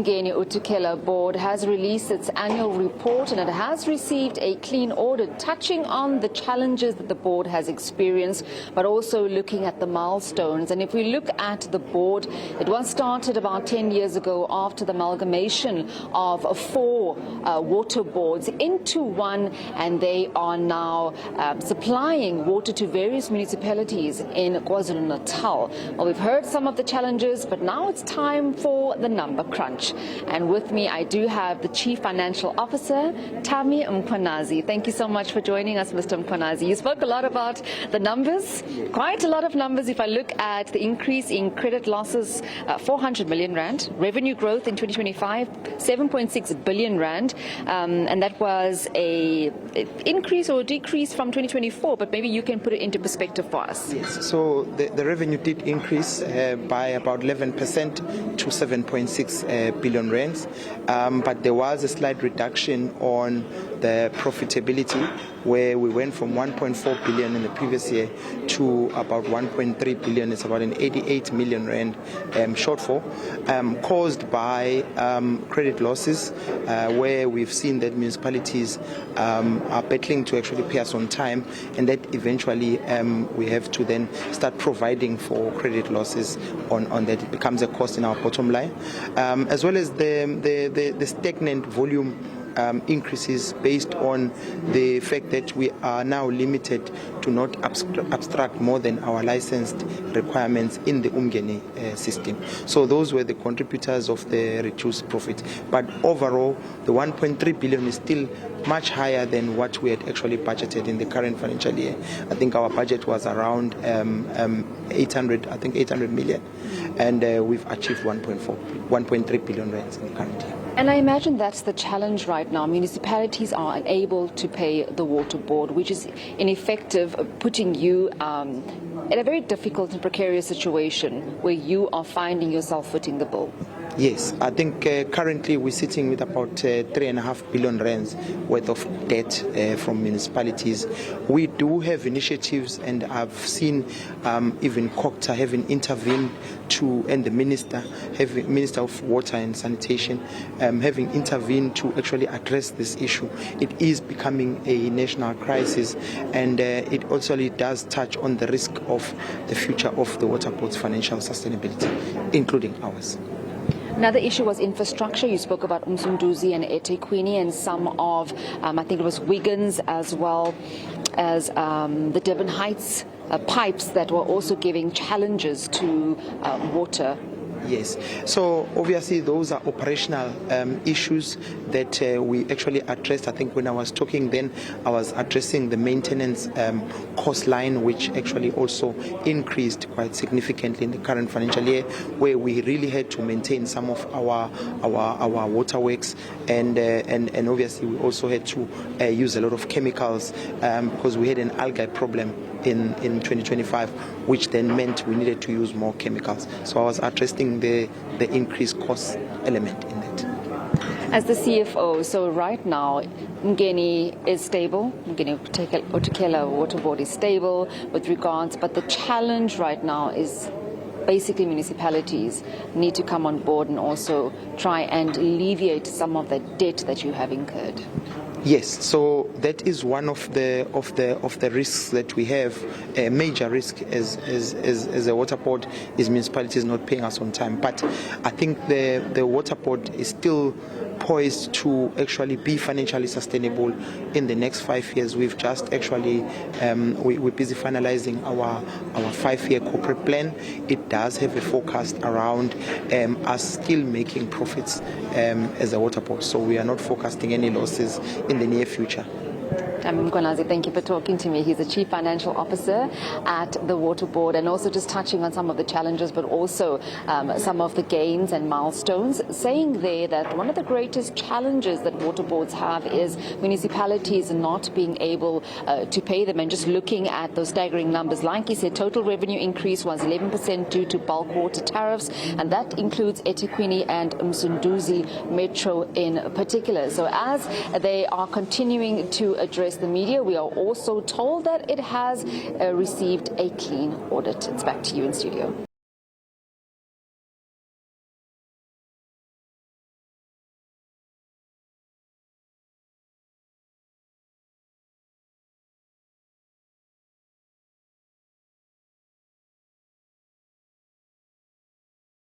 uMngeni-uThukela board has released its annual report, and it has received a clean audit touching on the challenges that the board has experienced, but also looking at the milestones. And if we look at the board, it was started about 10 years ago after the amalgamation of four water boards into one, and they are now supplying water to various municipalities in KwaZulu-Natal. Well, we've heard some of the challenges, but now it's time for the number crunch. And with me, I do have the Chief Financial Officer, Tami Mkhwanazi. Thank you so much for joining us, Mr. Mkhwanazi. You spoke a lot about the numbers, quite a lot of numbers. If I look at the increase in credit losses, 400 million rand, revenue growth in 2025, 7.6 billion rand, and that was a increase or a decrease from 2024, but maybe you can put it into perspective for us. Yes, so the revenue did increase by about 11% to 7.6 billion rands, but there was a slight reduction on the profitability, where we went from 1.4 billion in the previous year to about 1.3 billion. It's about an 88 million rand shortfall, caused by credit losses, where we've seen that municipalities are battling to actually pay us on time, and that eventually we have to then start providing for credit losses on that. It becomes a cost in our bottom line, as well as the stagnant volume increases based on the fact that we are now limited to not abstract more than our licensed requirements in the Umgeni system. So those were the contributors of the reduced profit. But overall, the 1.3 billion is still much higher than what we had actually budgeted in the current financial year. I think our budget was around 800 million, and we've achieved 1.3 billion rands in the current year. And I imagine that's the challenge right now. Municipalities are unable to pay the water board, which is ineffective, putting you in a very difficult and precarious situation where you are finding yourself footing the bill. Yes, I think currently we're sitting with about 3.5 billion rands worth of debt from municipalities. We do have initiatives, and I've seen even COCTA having intervened and the Minister of Water and Sanitation having intervened to actually address this issue. It is becoming a national crisis, and it also does touch on the risk of the future of the water board's financial sustainability, including ours. Another issue was infrastructure. You spoke about uMsunduzi and eThekwini and some of, I think it was Wiggins, as well as the Durban Heights pipes that were also giving challenges to water. Yes, so obviously those are operational issues that we actually addressed. I think when I was talking then, I was addressing the maintenance cost line, which actually also increased quite significantly in the current financial year, where we really had to maintain some of our waterworks, and obviously we also had to use a lot of chemicals because we had an algae problem in 2025, which then meant we needed to use more chemicals. So I was addressing the increased cost element in that. As the CFO, so right now Umgeni is stable, uMngeni-uThukela water board is stable with regards, but the challenge right now is basically municipalities need to come on board and also try and alleviate some of the debt that you have incurred. Yes, so that is one of the risks that we have. A major risk as a water board is municipalities not paying us on time. But I think the water board is still poised to actually be financially sustainable in the next 5 years. We've just actually we're busy finalizing our 5-year corporate plan. It does have a forecast around us still making profits as a water board. So we are not forecasting any losses in the near future. Mkhwanazi, thank you for talking to me. He's the Chief Financial Officer at the Water Board, and also just touching on some of the challenges, but also some of the gains and milestones, saying there that one of the greatest challenges that water boards have is municipalities not being able to pay them. And just looking at those staggering numbers, like he said, total revenue increase was 11% due to bulk water tariffs, and that includes eThekwini and uMsunduzi Metro in particular. So as they are continuing to address the media, we are also told that it has received a clean audit. It's back to you in studio.